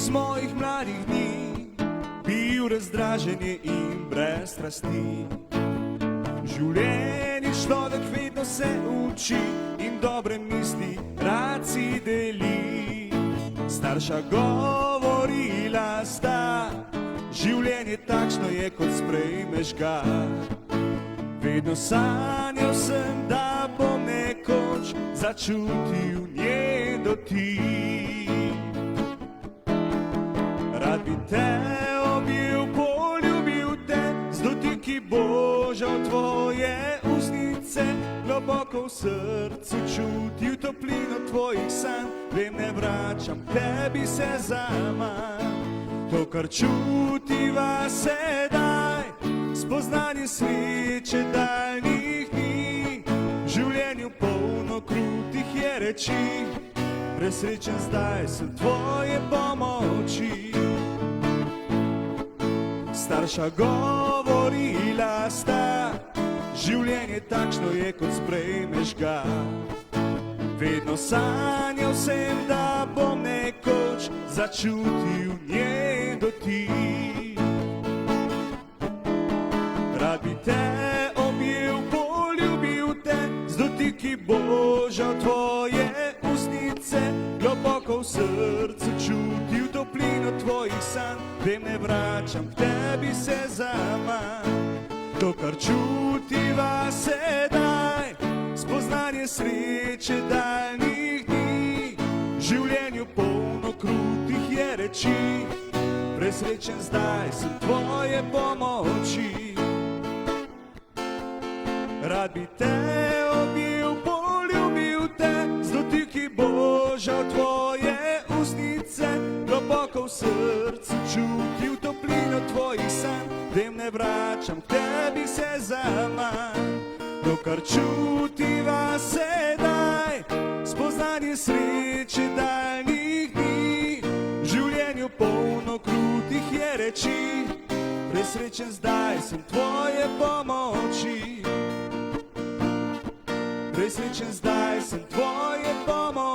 iz mojih mladih dni bil razdražen in brez strasti. Življenje človek vedno se uči in dobre misli rad si deli. Starša govorila sta, življenje takšno je, kot sprejmeš ga. Vedno sanjal sem, da bom nekoč začutil njen dotik. Rad bi te objel, poljubil te, z dotiki Božja v tvoje ustnice. Globoko v srcu čutil toplino tvojih sanj, vem, ne vračam tebi se zaman. To, kar čutiva sedaj, spoznanje sreče daljnih dni. V življenju polno krutih je reči, presrečen zdaj sem tvoje pomoči. Starša govorila sta, življenje takšno je, kot sprejmeš ga. Vedno sanjal sem, da bom nekoč začutil njen dotik. Rad bi te objel, poljubil te, z dotiki Božja v tvoje ustnice. Globoko v srcu čutil toplino tvojih sanj, vem, ne vračam k tebi se zaman. To, kar čutiva sedaj, spoznanje sreče daljnih dni. V življenju polno krutih je reči, presrečen zdaj sem tvoje pomoči. Rad bi te objel, poljubil te, z dotiki Božja v tvoje ustnice. Globoko v srcu čutil toplino tvojih sanj, vem, ne vračam k tebi se zaman. To, kar čutiva sedaj, spoznanje sreče daljnih dni. V življenju polno krutih je reči, presrečen zdaj sem tvoje pomoči. Presrečen zdaj sem tvoje pomoči.